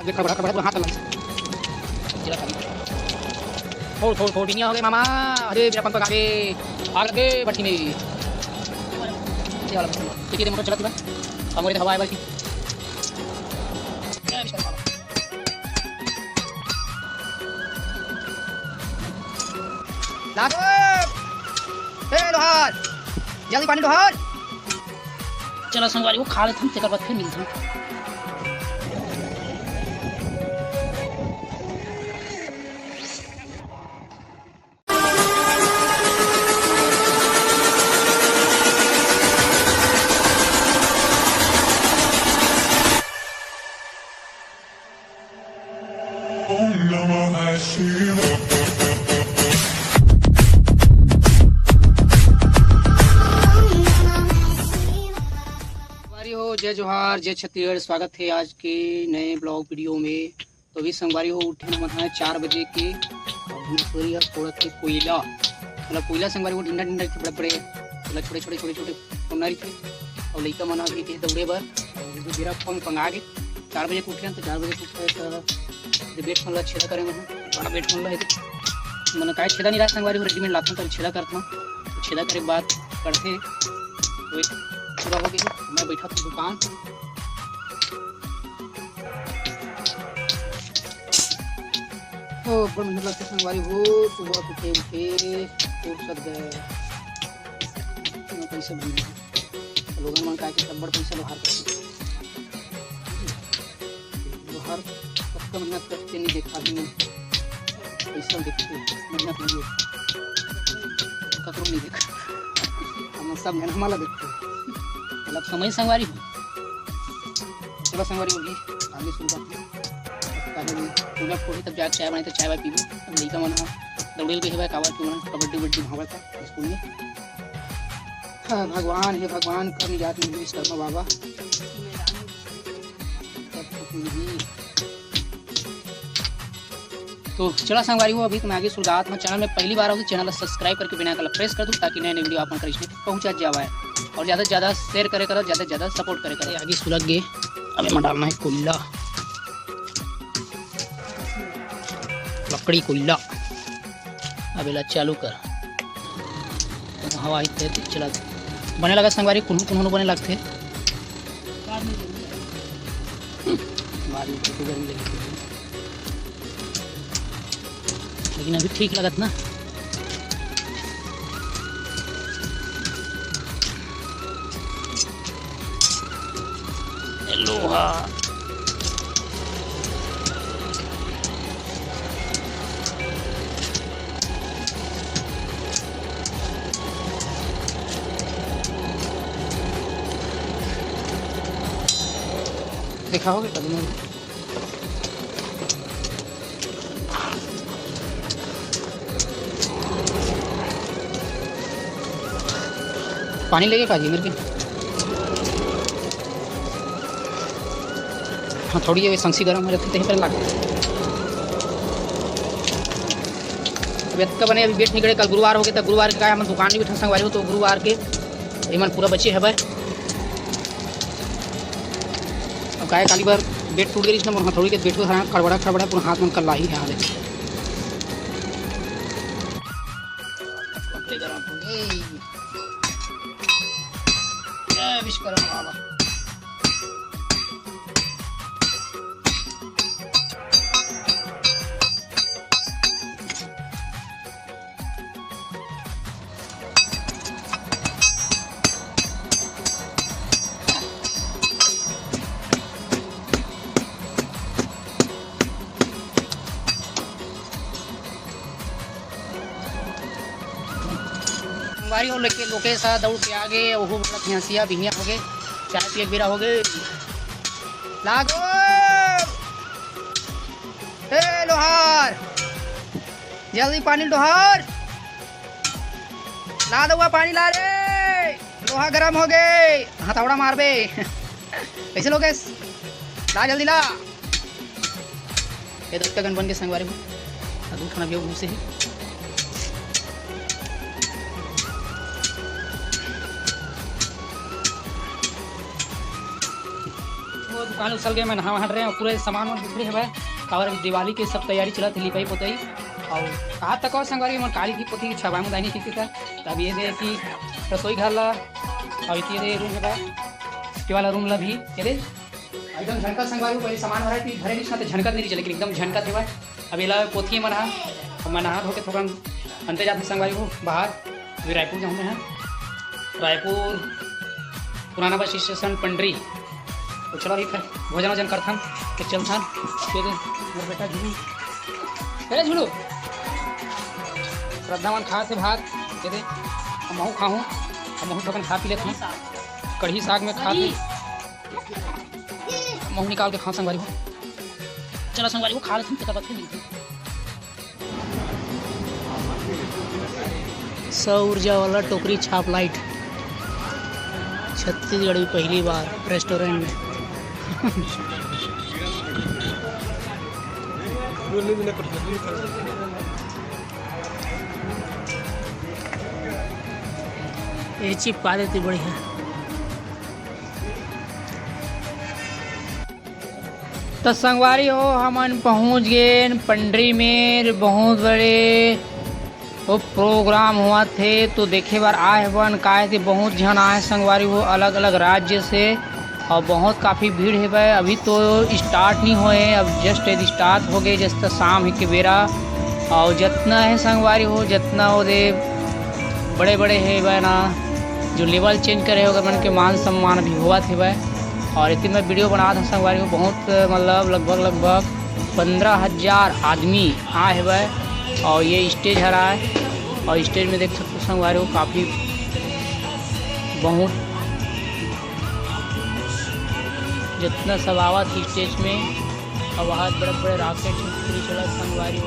ये खड़ा खड़ा हाथ लगा थोड़ थोड़ थोड़ बिनिया हो गए मामा। अरे मेरा पंख आगे आग लगे भट्टी में। ये वाला देखिए मोटर चला पूरा हमारे हवा है बल्कि लागो ए लोहार जल्दी पानी लोहार। चलो संगवारी वो खा लेते हम तेकर बाद फिर मिलते हैं। जय जोहार जय छत्तीसगढ़। स्वागत है आज के नए ब्लॉग वीडियो में। तो अभी संगवारी हो उठे न मत 4 बजे के थोड़ा थे कोयला मतलब कोयला संगवारी हो ढिंडा ढिंडा के बड़े बड़े मतलब छोटे छोटे छोटे छोटे पन्नारी थे और लड़का मना भी थे दौड़े बर मेरा फोन पंगा के 4 बजे उठे तो 4 बजे उठे बेट फोन छेदा करें बड़ा बेट फोन है मैंने काय छेदा नहीं रहा संगवारी हो रेडीमेड लाता हूँ तो छेदा करता हूँ। तो छेदा करे बाद करते तो सुबह हो गई मैं बैठा था दुकान बड़ मेहनत लगते संगवारी हो। सुबह उठे फुर्सत गए पैसा भी लोगों मन का सब बड़ पैसा लोहार लोहार सबका मेहनत करते नहीं देखा भी नहीं पैसा देखते मेहनत नहीं ककरो नहीं देखा हम सब मेहनत वाला देखते मतलब समय संगवारी हो। चलो संगवारी होगी आगे शुरू करते पूजा फोड़ी तब जाके चाय बनाई तो चाय वाय पीबू। तब लड़का मन दौड़े गए है कावा क्यों कबड्डी उबड्डी भावा था स्कूल में। हाँ भगवान हे भगवान कर निजात मिली शर्मा बाबा। तो चला संगवारी हो अभी तो मैं आगे शुरुआत में चैनल में पहली बार हो तो चैनल सब्सक्राइब करके बिना कल प्रेस कर दूँ ताकि नए नए वीडियो आप कर पहुँचा जाए और ज़्यादा से ज़्यादा शेयर करे करो ज़्यादा से ज़्यादा सपोर्ट करे करो। आगे सुलग गए अभी मैं डालना है कोयला लकड़ी कोयला अबेला चालू कर तो हवा इतने चला बने लगा संगवारी कुन कुन बने लगते लेकिन अभी ठीक लगत ना। लोहा देखा होगा कभी नहीं पानी लेके काजी मेरे के हाँ थोड़ी ये संसी गर्म हो जाती है लग का बने अभी बेट निकले कल गुरुवार हो गया था गुरुवार के हम दुकान भी बैठा संगवारी हो तो गुरुवार के मन पूरा बचे है भाई अब गाय काली बार बेट टूट गई इसमें थोड़ी के बेट को खड़बड़ा खड़बड़ा पूरा हाथ में कल ही है हाल विश्वकर्मा बाबा। संगवारी हो लेके लोके साथ दौड़ के आगे वो बड़ा भैंसिया भिंगिया हो गए चाय पिए बेरा हो गए लागो ए लोहार जल्दी पानी लोहार ला दो पानी ला रे लोहा गरम हो गए हथौड़ा मार बे कैसे लोगे ला जल्दी ला ये दत्ता गन बन के संगवारी हो दूध खाना भी हो से ही दुकान उछल गए, मैं नहा हट रहे हैं और पूरे सामान वान बिखरे हुए और अभी दिवाली के सब तैयारी चला थी, लिपाई पोताई और कहाँ तक और संगवारी मन काली की पोती छबाई मुदाई ठीक था। तब ये दे कि रसोई घर ला और ये दे रूम है के वाला रूम ला भी ये दे एकदम झनका संगवारी पहले सामान भरा थी भरे नहीं तो झनका नहीं चले, लेकिन एकदम झनका थे भाई। अब ये ला पोथी मना और मैं नहा धो के थोड़ा अंते जाते संगवारी को बाहर। अभी रायपुर जाऊँ मैं, रायपुर पुराना बस स्टेशन पंडरी तो चलो अभी भोजन वोजन करथन तो चलथन मेरे बेटा झूलू अरे झूलू श्रद्धावन खा थे भात दे दे महू खाऊँ महू थोड़ा खा पी लेते हैं, कढ़ी साग में खा थे महू निकाल के खाओ संगवारी को। चलो संगवारी को खा लेते हैं। सौ ऊर्जा वाला टोकरी छाप लाइट छत्तीसगढ़ में पहली बार रेस्टोरेंट में। ये चिपका देती बढ़िया। तो संगवारी हो हमन पहुंच गए पंडरी में, बहुत बड़े वो प्रोग्राम हुआ थे तो देखे बार आए बन काहे थे बहुत जन आए संगवारी हो अलग अलग राज्य से और बहुत काफ़ी भीड़ है भाई। अभी तो स्टार्ट नहीं हुए, अब जस्ट स्टार्ट हो गए जैसे शाम के बेरा और जितना है संगवारी हो जितना वो दे बड़े बड़े है भाई ना जो लेवल चेंज करे होगा मन के मान सम्मान भी हुआ थे भाई। और इतनी मैं वीडियो बना था संगवारी को बहुत मतलब लगभग 15,000 आदमी आए है भाई। और ये स्टेज हरा है और स्टेज में देख सकते हो संगवारी को काफ़ी बहुत जितना सब आवा थी स्टेज में और बहुत बड़े बड़े रॉकेट चला संगवारी हो।